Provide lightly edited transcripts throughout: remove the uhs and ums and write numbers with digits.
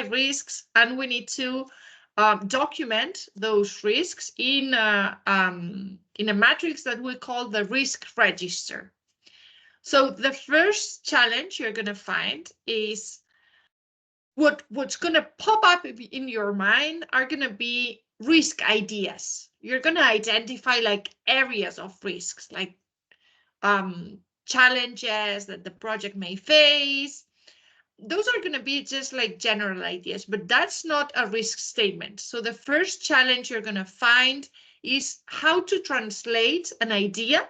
risks, and we need to document those risks in a matrix that we call the risk register. So the first challenge you're going to find is what's going to pop up in your mind are going to be risk ideas. You're going to identify like areas of risks, like challenges that the project may face. Those are going to be just like general ideas, but that's not a risk statement. So the first challenge you're going to find is how to translate an idea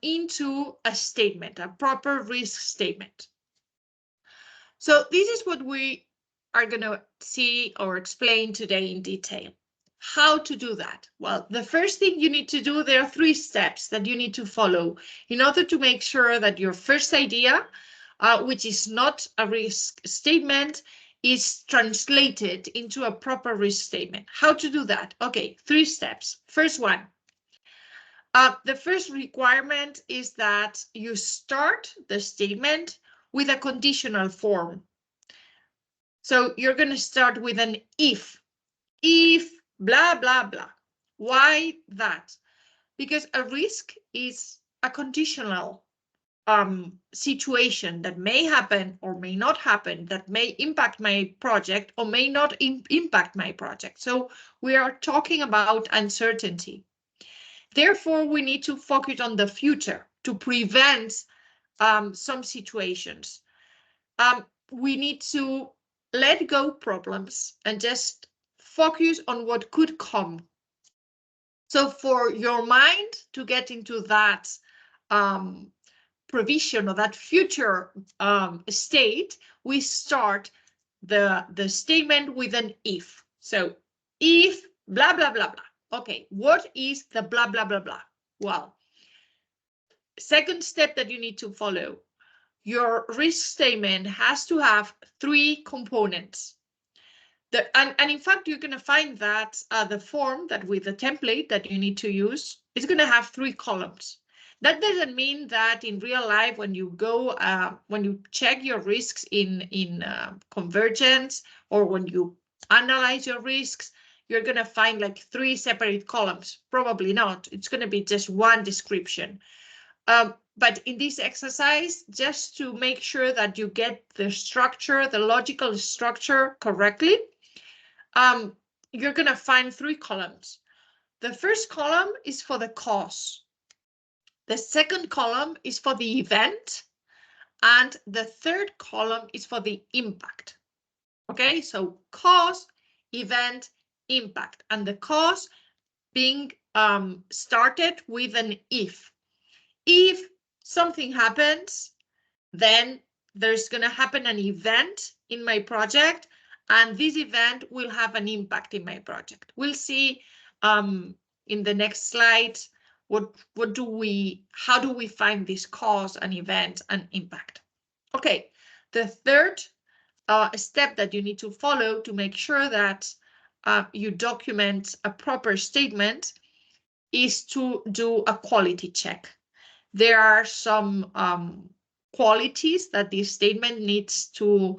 into a statement, a proper risk statement. So this is what we are going to see or explain today in detail. How to do that? Well, the first thing you need to do, there are 3 steps that you need to follow in order to make sure that your first idea, which is not a risk statement, is translated into a proper risk statement. How to do that? Okay, 3 steps. First one, the first requirement is that you start the statement with a conditional form. So you're going to start with an if blah, blah, blah. Why that? Because a risk is a conditional situation that may happen or may not happen, that may impact my project or may not impact my project. So we are talking about uncertainty. Therefore, we need to focus on the future to prevent some situations. We need to let go problems and just focus on what could come. So for your mind to get into that provision or that future state, we start the statement with an if. So if blah, blah, blah, blah. Okay, what is the blah, blah, blah, blah? Well, second step that you need to follow, your risk statement has to have 3 components. And in fact, you're going to find that the form that with the template that you need to use is going to have 3 columns. That doesn't mean that in real life, when you go, when you check your risks in Convergence, or when you analyze your risks, you're going to find like 3 separate columns. Probably not. It's going to be just one description. But in this exercise, just to make sure that you get the structure, the logical structure correctly, you're going to find 3 columns. The first column is for the cause. The second column is for the event. And the third column is for the impact. Okay, so cause, event, impact. And the cause being started with an if. If something happens, then there's going to happen an event in my project, and this event will have an impact in my project. We'll see in the next slide how do we find this cause, an event, and impact. Okay, the third step that you need to follow to make sure that you document a proper statement is to do a quality check. There are some qualities that this statement needs to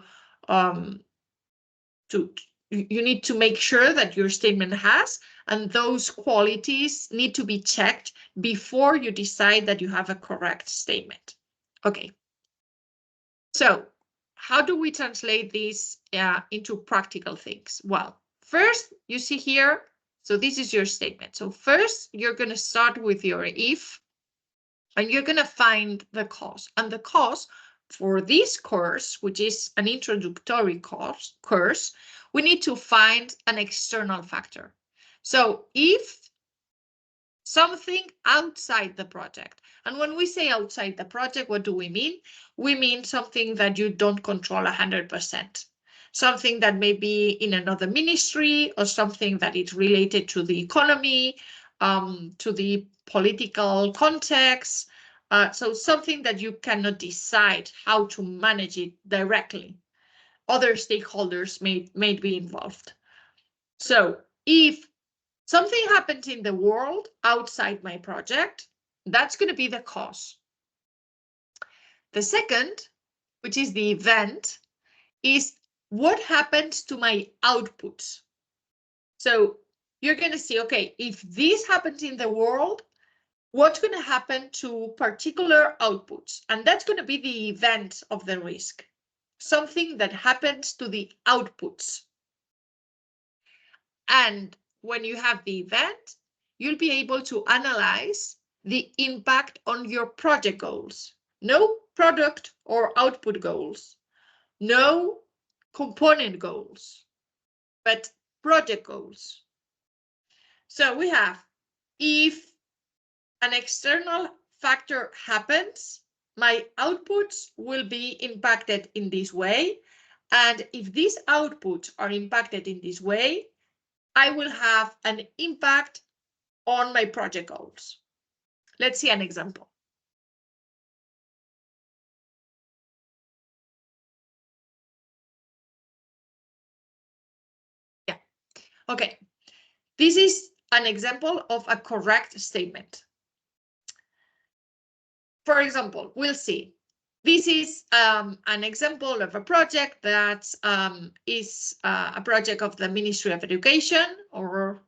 you need to make sure that your statement has, and those qualities need to be checked before you decide that you have a correct statement. Okay. So how do we translate this into practical things? Well, first you see here, so this is your statement. So first you're going to start with your if, and you're going to find the cause. And the cause for this course, which is an introductory course, we need to find an external factor. So if something outside the project, and when we say outside the project, what do we mean? We mean something that you don't control 100%. Something that may be in another ministry, or something that is related to the economy, to the political context. So something that you cannot decide how to manage it directly. Other stakeholders may be involved. So if something happens in the world outside my project, that's going to be the cause. The second, which is the event, is what happens to my outputs? So you're going to see, okay, if this happens in the world, what's going to happen to particular outputs? And that's going to be the event of the risk, something that happens to the outputs. And when you have the event, you'll be able to analyze the impact on your project goals. No product or output goals, no component goals, but project goals. So we have, if an external factor happens, my outputs will be impacted in this way. And if these outputs are impacted in this way, I will have an impact on my project goals. Let's see an example. Yeah, okay. This is an example of a correct statement. For example, we'll see. This is an example of a project that is a project of the Ministry of Education, or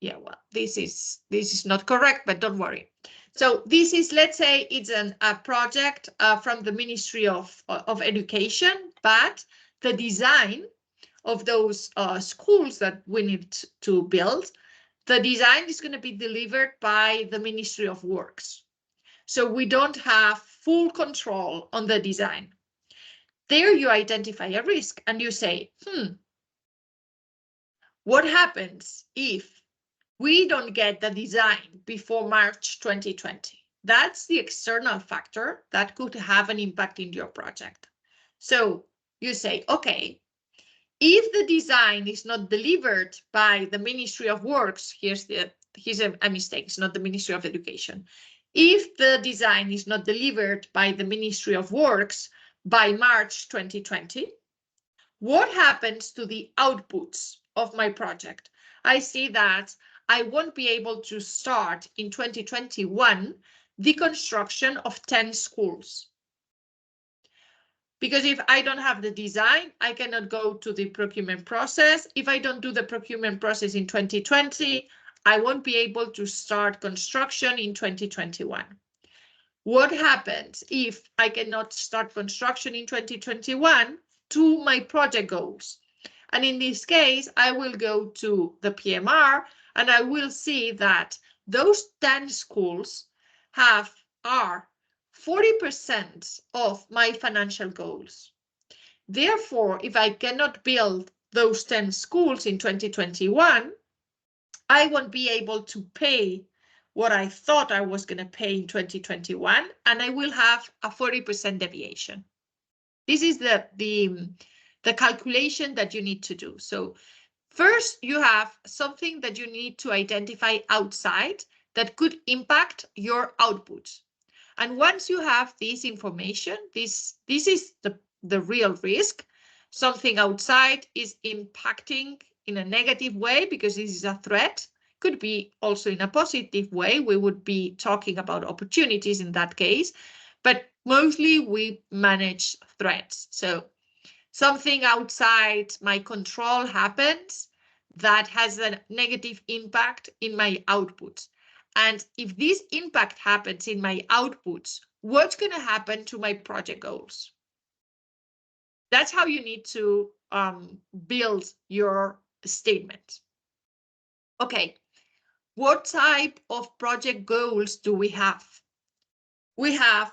yeah, well, this is not correct, but don't worry. So this is, let's say it's a project from the Ministry of Education, but the design of those schools that we need to build, the design is going to be delivered by the Ministry of Works. So we don't have full control on the design. There you identify a risk and you say, what happens if we don't get the design before March 2020? That's the external factor that could have an impact in your project. So you say, okay, if the design is not delivered by the Ministry of Works, here's a mistake, it's not the Ministry of Education. If the design is not delivered by the Ministry of Works by March 2020, what happens to the outputs of my project? I see that I won't be able to start in 2021 the construction of 10 schools. Because if I don't have the design, I cannot go to the procurement process. If I don't do the procurement process in 2020, I won't be able to start construction in 2021. What happens if I cannot start construction in 2021 to my project goals? And in this case, I will go to the PMR and I will see that those 10 schools are 40% of my financial goals. Therefore, if I cannot build those 10 schools in 2021, I won't be able to pay what I thought I was going to pay in 2021, and I will have a 40% deviation. This is the calculation that you need to do. So first, you have something that you need to identify outside that could impact your output. And once you have this information, this is the real risk. Something outside is impacting in a negative way because this is a threat. Could be also in a positive way. We would be talking about opportunities in that case, but mostly we manage threats. So something outside my control happens that has a negative impact in my output. And if this impact happens in my outputs, what's going to happen to my project goals? That's how you need to build your statement. Okay, what type of project goals do we have? We have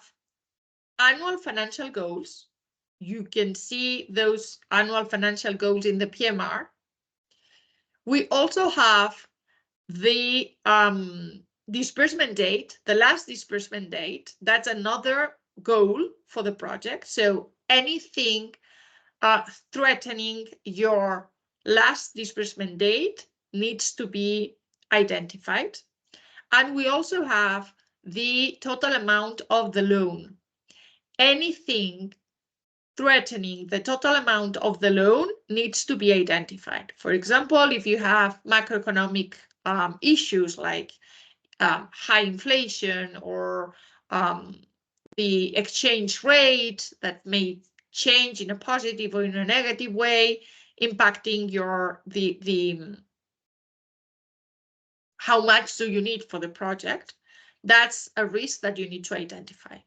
annual financial goals. You can see those annual financial goals in the PMR. We also have the disbursement date, the last disbursement date. That's another goal for the project. So anything threatening your last disbursement date needs to be identified. And we also have the total amount of the loan. Anything threatening the total amount of the loan needs to be identified. For example, if you have macroeconomic issues like high inflation or the exchange rate that may change in a positive or in a negative way, impacting your how much do you need for the project. That's a risk that you need to identify.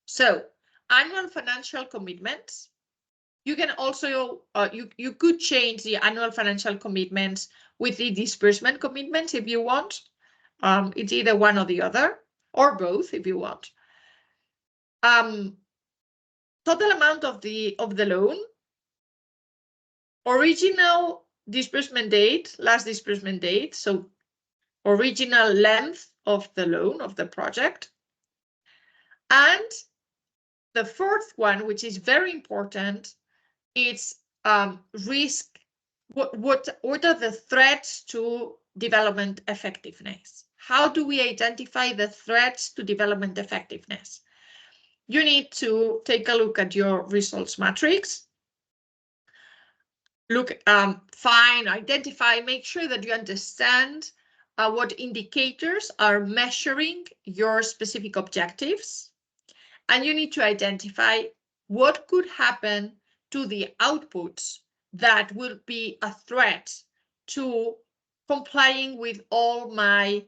So annual financial commitments. You can also, you could change the annual financial commitments with the disbursement commitments if you want. It's either one or the other, or both if you want. Total amount of the loan, original disbursement date, last disbursement date, so original length of the loan of the project. And the fourth one, which is very important, it's risk. What are the threats to development effectiveness? How do we identify the threats to development effectiveness? You need to take a look at your results matrix. Look, find, identify, make sure that you understand what indicators are measuring your specific objectives. And you need to identify what could happen to the outputs that will be a threat to complying with all my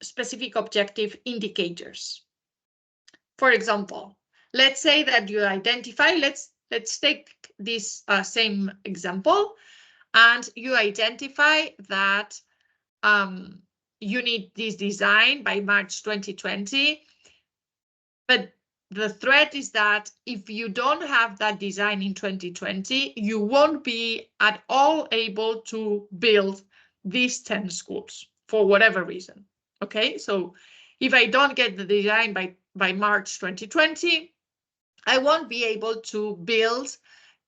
specific objective indicators. For example, let's say that you identify, let's take this same example, and you identify that you need this design by March 2020. But the threat is that if you don't have that design in 2020, you won't be at all able to build these 10 schools for whatever reason. Okay, so if I don't get the design by March 2020, I won't be able to build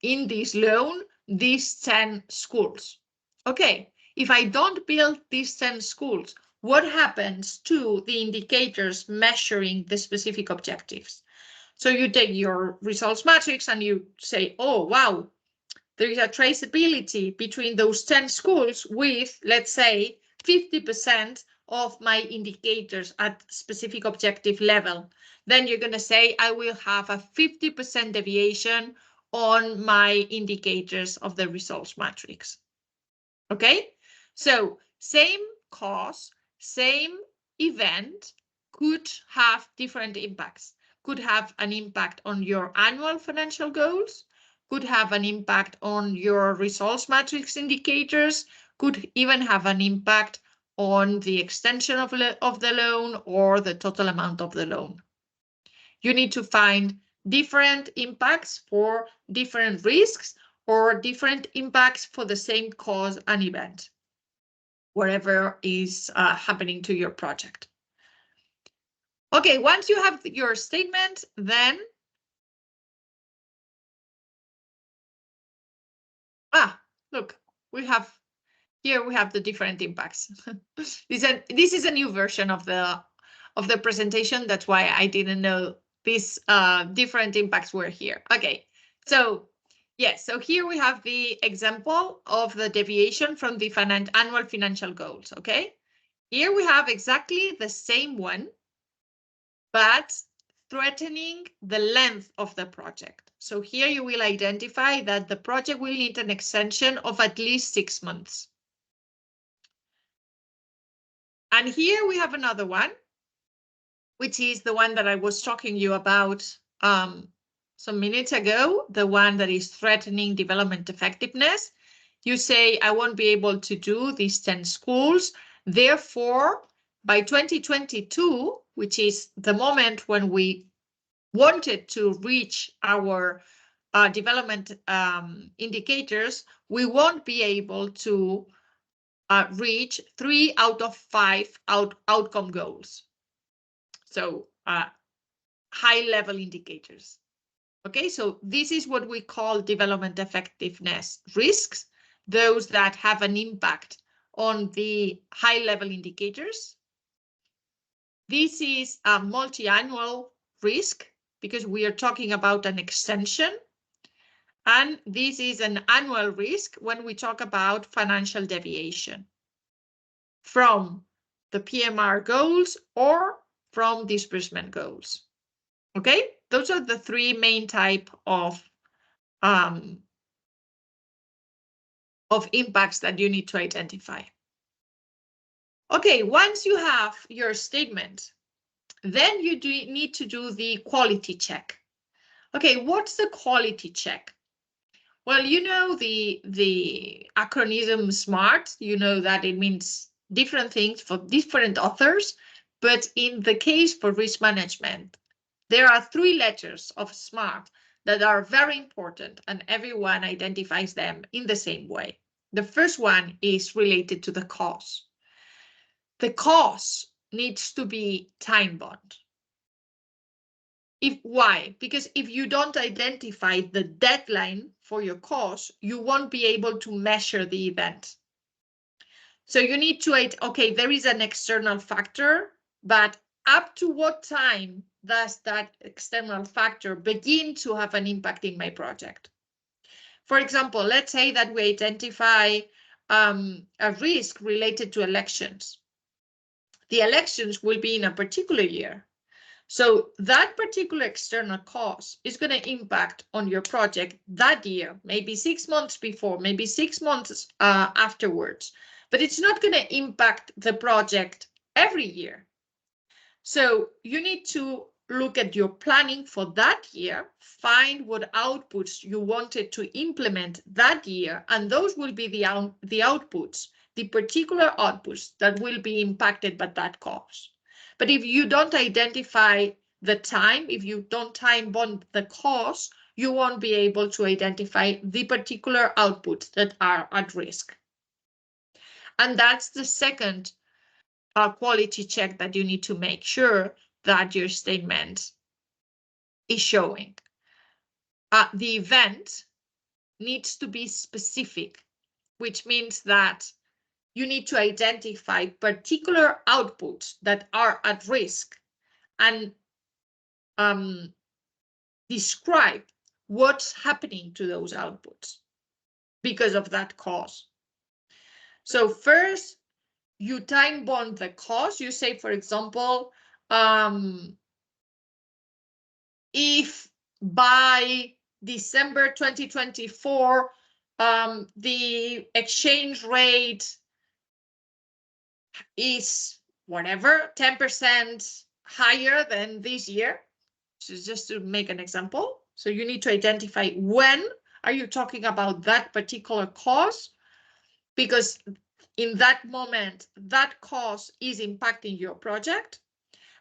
in this loan these 10 schools. Okay, if I don't build these 10 schools, what happens to the indicators measuring the specific objectives? So you take your results matrix and you say, oh, wow, there is a traceability between those 10 schools with, let's say, 50% of my indicators at specific objective level. Then you're going to say, I will have a 50% deviation on my indicators of the results matrix. Okay, so same cause, same event could have different impacts. Could have an impact on your annual financial goals, could have an impact on your results matrix indicators, could even have an impact on the extension of the loan or the total amount of the loan. You need to find different impacts for different risks or different impacts for the same cause and event, whatever is happening to your project. Okay, once you have your statement, then look, we have the different impacts. This is a new version of the presentation. That's why I didn't know these different impacts were here. Okay, so yes, so here we have the example of the deviation from the annual financial goals. Okay, here we have exactly the same one, but threatening the length of the project. So here you will identify that the project will need an extension of at least 6 months. And here we have another one, which is the one that I was talking to you about some minutes ago, the one that is threatening development effectiveness. You say, I won't be able to do these 10 schools. Therefore, by 2022, which is the moment when we wanted to reach our development indicators, we won't be able to reach 3 out of 5 outcome goals. So high-level indicators. Okay, so this is what we call development effectiveness risks, those that have an impact on the high-level indicators. This is a multi-annual risk because we are talking about an extension. And this is an annual risk when we talk about financial deviation from the PMR goals or from disbursement goals. Okay, Those are the three main type of impacts that you need to identify. Okay, once you have your statement, then you need to do the quality check. Okay, what's the quality check? Well, you know the acronym SMART, you know that it means different things for different authors, but in the case for risk management, there are 3 letters of SMART that are very important, and everyone identifies them in the same way. The first one is related to the cause. The cause needs to be time-bound. Why? Because if you don't identify the deadline for your cause, you won't be able to measure the event. So you need to, okay, there is an external factor, but up to what time does that external factor begin to have an impact in my project? For example, let's say that we identify a risk related to elections. The elections will be in a particular year. So that particular external cause is going to impact on your project that year, maybe 6 months before, maybe 6 months afterwards, but it's not going to impact the project every year. So you need to look at your planning for that year, find what outputs you wanted to implement that year, and those will be the outputs, the particular outputs that will be impacted by that cause. But if you don't identify the time, if you don't time bond the cause, you won't be able to identify the particular outputs that are at risk. And that's the second quality check that you need to make sure that your statement is showing. The event needs to be specific, which means that you need to identify particular outputs that are at risk and describe what's happening to those outputs because of that cause. So first, you time bond the cause. You say, for example, if by December 2024, the exchange rate is whatever, 10% higher than this year. So just to make an example. So you need to identify when are you talking about that particular cause, because in that moment, that cause is impacting your project.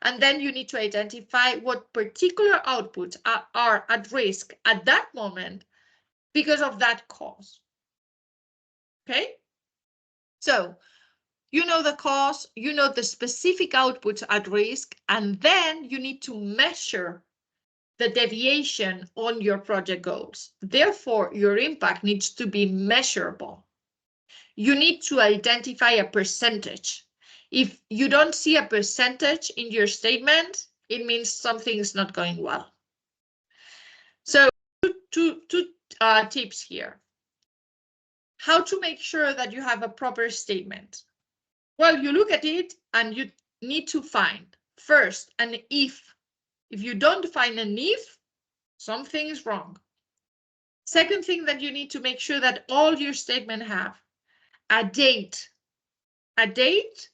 And then you need to identify what particular outputs are at risk at that moment because of that cause. Okay? So you know the cause, you know the specific outputs at risk, and then you need to measure the deviation on your project goals. Therefore, your impact needs to be measurable. You need to identify a percentage. If you don't see a percentage in your statement, it means something is not going well. So two tips here. How to make sure that you have a proper statement? Well, you look at it and you need to find first an if. If you don't find an if, something is wrong. Second thing that you need to make sure that all your statement have a date. A date,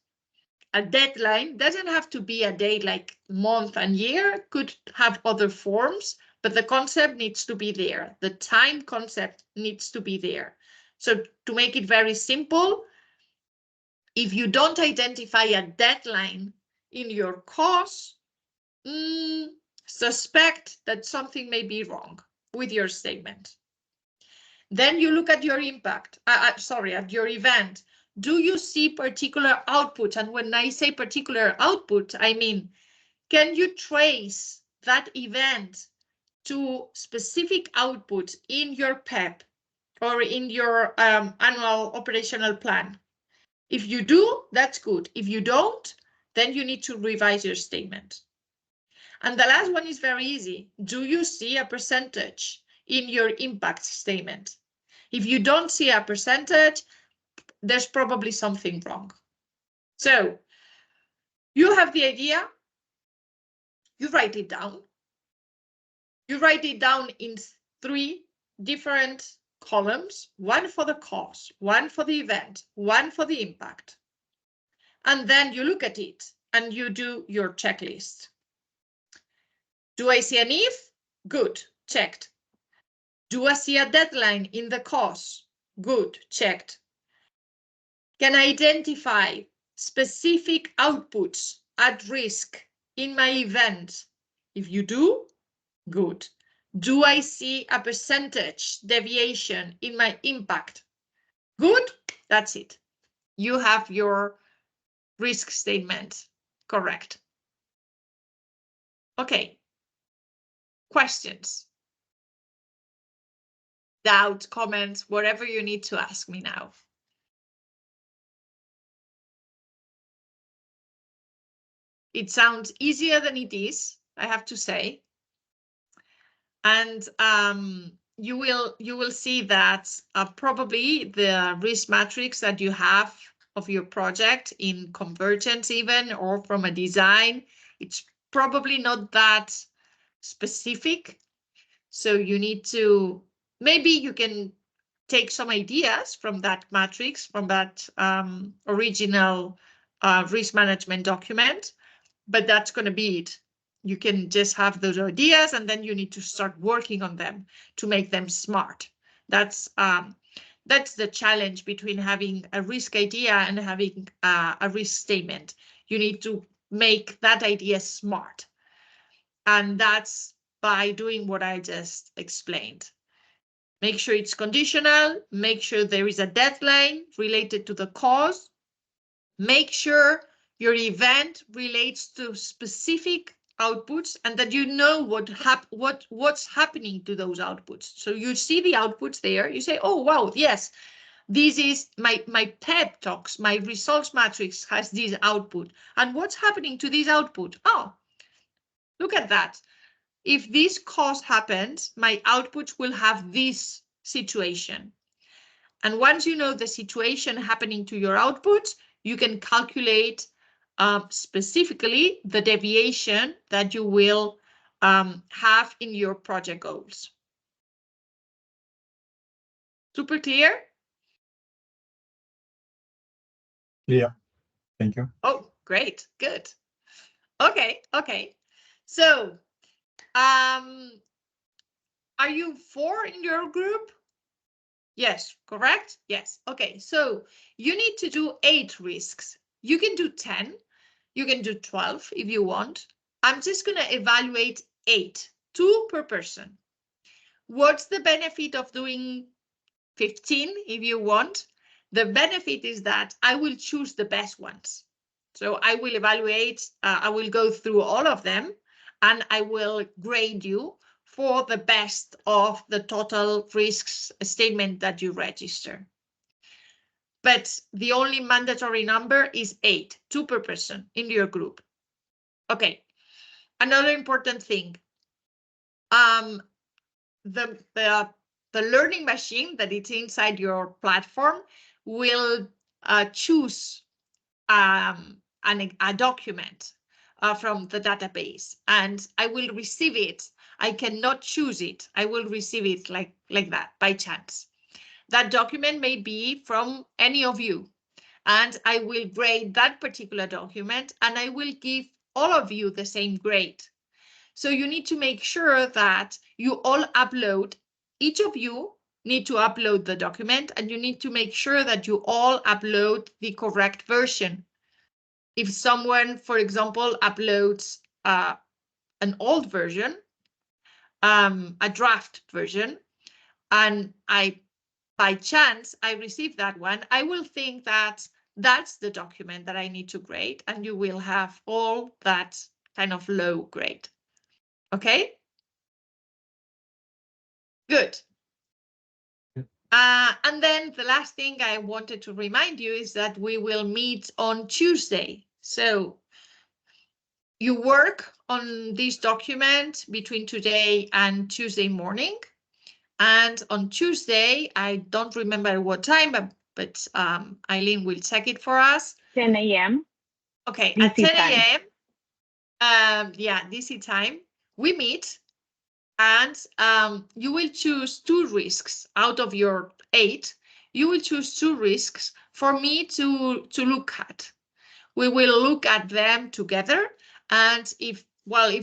a deadline, doesn't have to be a date like month and year, could have other forms, but the concept needs to be there. The time concept needs to be there. So to make it very simple, if you don't identify a deadline in your cause, suspect that something may be wrong with your statement. Then you look at your impact, at your event. Do you see particular output? And when I say particular output, I mean, can you trace that event to specific outputs in your PEP or in your annual operational plan? If you do, that's good. If you don't, then you need to revise your statement. And the last one is very easy. Do you see a percentage in your impact statement? If you don't see a percentage, there's probably something wrong. So you have the idea, you write it down, You write it down in 3 different columns, one for the cause, one for the event, one for the impact. And then you look at it and you do your checklist. Do I see an if? Good, checked. Do I see a deadline in the cause? Good, checked. Can I identify specific outputs at risk in my event? If you do, good. Do I see a percentage deviation in my impact? Good, that's it. You have your risk statement correct. Okay. Questions? Doubt, comments, whatever you need to ask me now. It sounds easier than it is, I have to say. And you will see that probably the risk matrix that you have of your project in Convergence even, or from a design, it's probably not that specific. So you need to, maybe you can take some ideas from that matrix, from that original risk management document, but that's going to be it. You can just have those ideas and then you need to start working on them to make them smart. That's the challenge between having a risk idea and having a risk statement. You need to make that idea smart. And that's by doing what I just explained. Make sure it's conditional, make sure there is a deadline related to the cause, make sure your event relates to specific outputs and that you know what's happening to those outputs. So you see the outputs there, you say, oh, wow, yes, this is my pep talks, my results matrix has this output. And what's happening to this output? Oh, look at that. If this cause happens, my outputs will have this situation. And once you know the situation happening to your outputs, you can calculate specifically the deviation that you will have in your project goals. Super clear? Yeah, thank you. Oh, great, good. Okay. So, are you 4 in your group? Yes, correct? Yes. Okay, so you need to do 8 risks. You can do 10, you can do 12 if you want. I'm just going to evaluate 8, 2 per person. What's the benefit of doing 15 if you want? The benefit is that I will choose the best ones. So I will evaluate, I will go through all of them and I will grade you for the best of the total risks statement that you register. But the only mandatory number is 8, 2 per person in your group. Okay, another important thing. The learning machine that is inside your platform will choose a document from the database, and I will receive it. I cannot choose it. I will receive it like that by chance. That document may be from any of you, and I will grade that particular document, and I will give all of you the same grade. So you need to make sure that you all upload, each of you need to upload the document, and you need to make sure that you all upload the correct version. If someone, for example, uploads an old version, a draft version, and by chance, I receive that one, I will think that that's the document that I need to grade, and you will have all that kind of low grade. Okay? Good. And then the last thing I wanted to remind you is that we will meet on Tuesday. So you work on this document between today and Tuesday morning. And on Tuesday, I don't remember what time, but Eileen will check it for us. 10 a.m. Okay, DC at 10 time. a.m. Yeah, DC time, we meet And you will choose 2 risks out of your 8. You will choose 2 risks for me to look at. We will look at them together, and if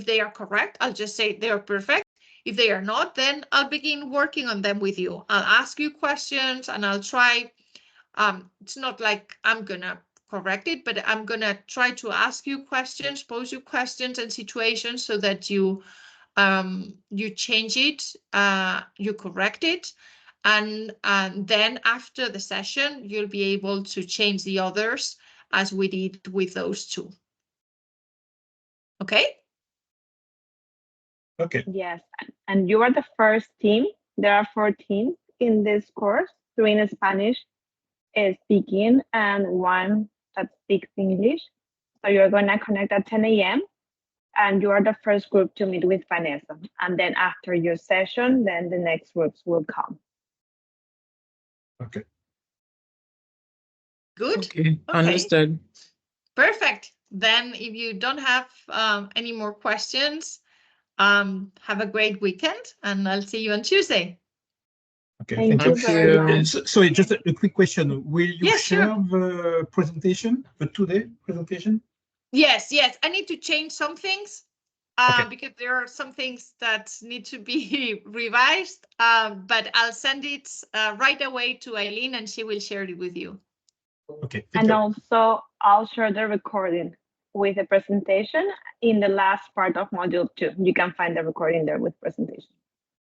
they are correct, I'll just say they are perfect. If they are not, then I'll begin working on them with you. I'll ask you questions and I'll try. It's not like I'm gonna correct it, but I'm gonna try to ask you questions, pose you questions and situations so that you change it, you correct it, and then after the session, you'll be able to change the others as we did with those 2. Okay? Okay. Yes, and you are the first team. There are 4 teams in this course, 3 in Spanish speaking and 1 that speaks English. So you're going to connect at 10 a.m. and you are the first group to meet with Vanessa. And then after your session, then the next groups will come. Okay. Good. Okay, understood. Perfect. Then if you don't have any more questions, have a great weekend and I'll see you on Tuesday. Okay. Thank Thank you you. very much. Sorry, just a quick question. Will you Yes, share sure. the presentation, the today presentation? Yes. I need to change some things Okay. because there are some things that need to be revised, but I'll send it right away to Eileen and she will share it with you. Okay. Thank And you. also, I'll share the recording with the presentation in the last part of module 2. You can find the recording there with presentation.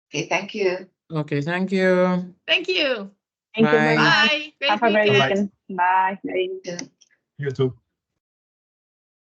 Okay, thank you. Okay, thank you. Thank you. Thank you very Bye. much. Bye. Great Have a great weekend. weekend. Bye. Thank you. You too.